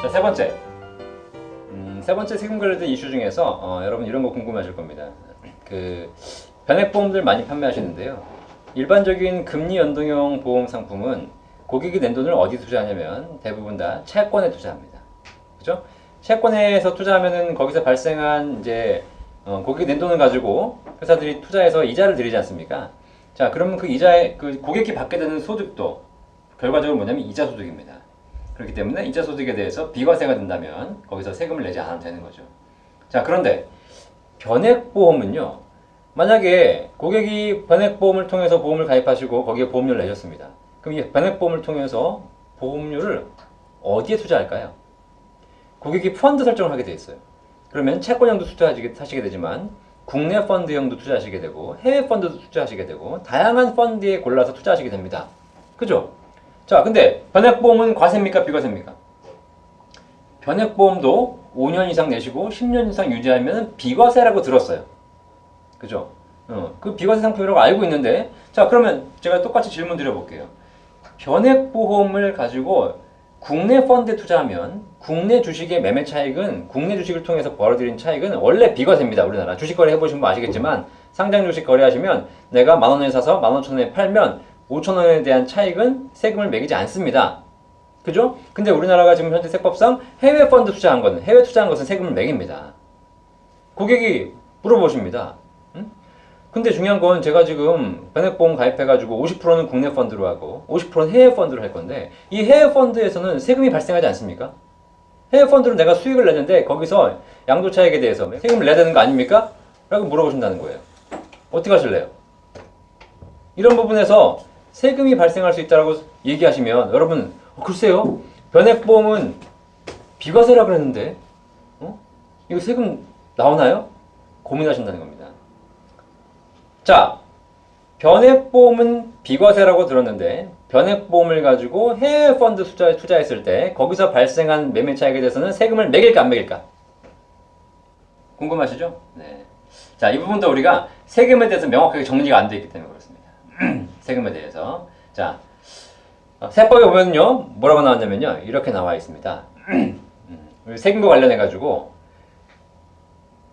자, 세 번째 세금 관련된 이슈 중에서 여러분 이런 거 궁금하실 겁니다. 그 변액보험들 많이 판매하시는데요. 일반적인 금리 연동형 보험 상품은 고객이 낸 돈을 어디 투자하냐면 대부분 다 채권에 투자합니다. 그죠? 채권에서 투자하면은 거기서 발생한 이제 고객이 낸 돈을 가지고 회사들이 투자해서 이자를 드리지 않습니까? 자, 그러면 그 이자에 그 고객이 받게 되는 소득도 결과적으로 뭐냐면 이자 소득입니다. 그렇기 때문에 이자 소득에 대해서 비과세가 된다면 거기서 세금을 내지 않아도 되는 거죠. 자, 그런데 변액보험은요. 만약에 고객이 변액보험을 통해서 보험을 가입하시고 거기에 보험료를 내셨습니다. 그럼 이 변액보험을 통해서 보험료를 어디에 투자할까요? 고객이 펀드 설정을 하게 돼 있어요. 그러면 채권형도 투자하시게 되지만 국내 펀드형도 투자하시게 되고 해외 펀드도 투자하시게 되고 다양한 펀드에 골라서 투자하시게 됩니다. 그죠? 자, 근데 변액보험은 과세입니까? 비과세입니까? 변액보험도 5년 이상 내시고 10년 이상 유지하면 비과세라고 들었어요. 그죠? 그 비과세 상품이라고 알고 있는데, 자, 그러면 제가 똑같이 질문 드려볼게요. 변액보험을 가지고 국내 펀드에 투자하면 국내 주식의 매매 차익은 국내 주식을 통해서 벌어들인 차익은 원래 비과세입니다. 우리나라 주식 거래 해보신 분 아시겠지만 상장 주식 거래하시면 내가 10,000원에 사서 15,000원에 팔면 5,000원에 대한 차익은 세금을 매기지 않습니다. 그죠? 근데 우리나라가 지금 현재 세법상 해외 펀드 투자한 것은 해외 투자한 것은 세금을 매깁니다. 고객이 물어보십니다. 근데 중요한 건 제가 지금 변액보험 가입해가지고 50%는 국내 펀드로 하고 50%는 해외 펀드로 할 건데 이 해외 펀드에서는 세금이 발생하지 않습니까? 해외 펀드로 내가 수익을 내는데 거기서 양도차익에 대해서 세금을 내야 되는 거 아닙니까? 라고 물어보신다는 거예요. 어떻게 하실래요? 이런 부분에서 세금이 발생할 수 있다고 얘기하시면 여러분 글쎄요. 변액보험은 비과세라 그랬는데 이거 세금 나오나요? 고민하신다는 겁니다. 자, 변액보험은 비과세라고 들었는데 변액보험을 가지고 해외 펀드 투자했을 때 거기서 발생한 매매 차익에 대해서는 세금을 매길까 안 매길까? 궁금하시죠? 네. 자, 이 부분도 우리가 세금에 대해서 명확하게 정리가 안 되어 있기 때문에 그렇습니다. 세금에 대해서. 자, 세법에 보면요. 뭐라고 나왔냐면요. 이렇게 나와 있습니다. 세금과 관련해 가지고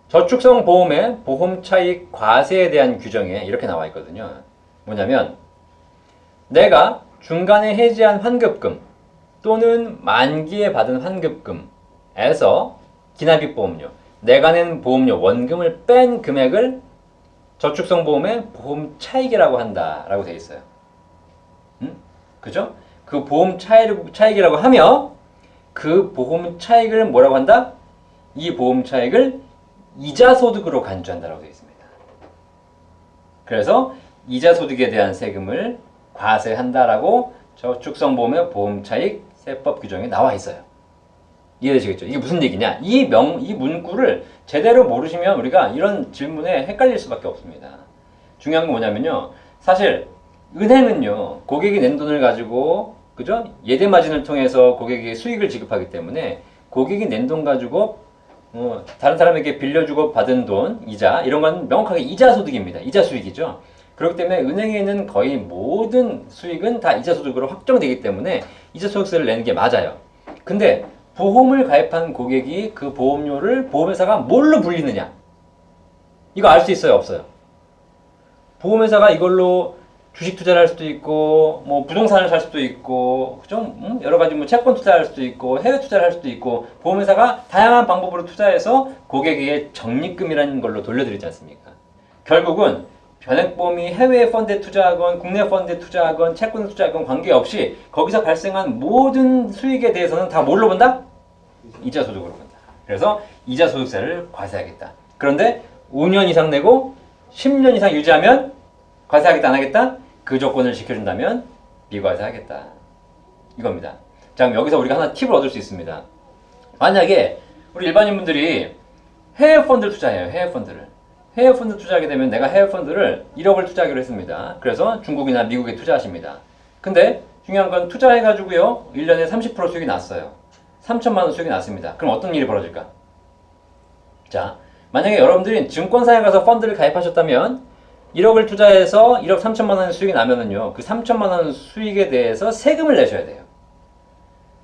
저축성 보험의 보험 차익 과세에 대한 규정에 이렇게 나와 있거든요. 뭐냐면 내가 중간에 해지한 환급금 또는 만기에 받은 환급금에서 기납입 보험료, 내가 낸 보험료 원금을 뺀 금액을 저축성 보험의 보험 차익이라고 한다라고 되어 있어요. 그죠? 그 보험 차익이라고 하며 그 보험 차익을 뭐라고 한다? 이 보험 차익을 이자 소득으로 간주한다라고 되어 있습니다. 그래서 이자 소득에 대한 세금을 과세한다라고 저축성보험의 보험차익 세법 규정에 나와 있어요. 이해되시겠죠? 이게 무슨 얘기냐? 이 문구를 제대로 모르시면 우리가 이런 질문에 헷갈릴 수밖에 없습니다. 중요한 건 뭐냐면요. 사실 은행은요. 고객이 낸 돈을 가지고 그죠? 예대 마진을 통해서 고객에게 수익을 지급하기 때문에 고객이 낸 돈 가지고 다른 사람에게 빌려주고 받은 돈, 이자 이런 건 명확하게 이자 소득입니다. 이자 수익이죠. 그렇기 때문에 은행에 있는 거의 모든 수익은 다 이자 소득으로 확정되기 때문에 이자 소득세를 내는 게 맞아요. 근데 보험을 가입한 고객이 그 보험료를 보험회사가 뭘로 불리느냐? 이거 알 수 있어요? 없어요? 보험회사가 이걸로 주식 투자를 할 수도 있고, 뭐 부동산을 살 수도 있고, 그죠? 여러 가지 뭐 채권 투자할 수도 있고, 해외 투자를 할 수도 있고, 보험회사가 다양한 방법으로 투자해서 고객에게 적립금이라는 걸로 돌려드리지 않습니까? 결국은 변액보험이 해외 펀드에 투자하건, 국내 펀드에 투자하건, 채권에 투자하건 관계없이 거기서 발생한 모든 수익에 대해서는 다 뭘로 본다? 이자 소득으로 본다. 그래서 이자 소득세를 과세하겠다. 그런데 5년 이상 내고 10년 이상 유지하면 과세하겠다 안 하겠다? 그 조건을 지켜준다면 비과세하겠다. 이겁니다. 자, 그럼 여기서 우리가 하나 팁을 얻을 수 있습니다. 만약에 우리 일반인분들이 해외 펀드를 투자해요. 해외 펀드를. 해외 펀드 투자하게 되면 내가 해외 펀드를 1억을 투자하기로 했습니다. 그래서 중국이나 미국에 투자하십니다. 근데 중요한 건 투자해가지고요. 1년에 30% 수익이 났어요. 3천만 원 수익이 났습니다. 그럼 어떤 일이 벌어질까? 자, 만약에 여러분들이 증권사에 가서 펀드를 가입하셨다면 1억을 투자해서 1억 3천만 원 수익이 나면은요, 그 3천만 원 수익에 대해서 세금을 내셔야 돼요.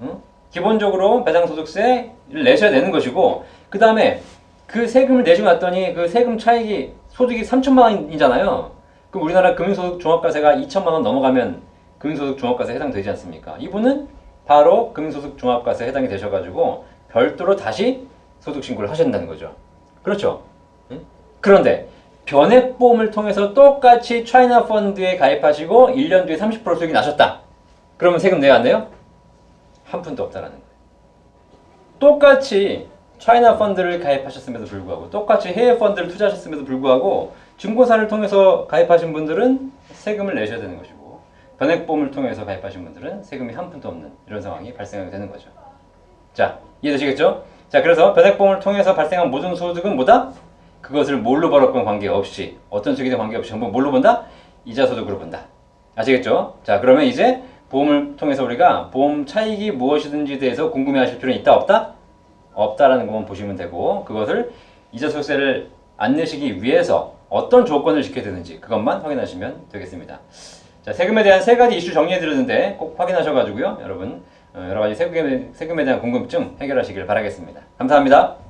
응? 기본적으로 배당소득세를 내셔야 되는 것이고, 그 다음에 그 세금을 내시고 났더니 그 세금 차익이 소득이 3천만 원이잖아요. 그럼 우리나라 금융소득 종합과세가 2천만 원 넘어가면 금융소득 종합과세 해당되지 않습니까? 이분은 바로 금융소득 종합과세 해당이 되셔가지고 별도로 다시 소득신고를 하셔야 된다는 거죠. 그렇죠? 응? 그런데 변액보험을 통해서 똑같이 차이나 펀드에 가입하시고 1년 뒤에 30% 수익이 나셨다. 그러면 세금 내야 안 내요? 한 푼도 없다라는 거예요. 똑같이 차이나 펀드를 가입하셨음에도 불구하고, 똑같이 해외 펀드를 투자하셨음에도 불구하고 증권사를 통해서 가입하신 분들은 세금을 내셔야 되는 것이고, 변액보험을 통해서 가입하신 분들은 세금이 한 푼도 없는 이런 상황이 발생하게 되는 거죠. 자, 이해되시겠죠? 자, 그래서 변액보험을 통해서 발생한 모든 소득은 뭐다? 그것을 뭘로 벌었건 관계없이, 어떤 소득이든 관계없이 전부 뭘로 본다? 이자소득으로 본다. 아시겠죠? 자, 그러면 이제 보험을 통해서 우리가 보험 차익이 무엇이든지 대해서 궁금해하실 필요는 있다 없다? 없다라는 것만 보시면 되고, 그것을 이자소득세를 안 내시기 위해서 어떤 조건을 지켜야 되는지 그것만 확인하시면 되겠습니다. 자, 세금에 대한 세 가지 이슈 정리해 드렸는데 꼭 확인하셔가지고요, 여러분 여러 가지 세금에 대한 궁금증 해결하시길 바라겠습니다. 감사합니다.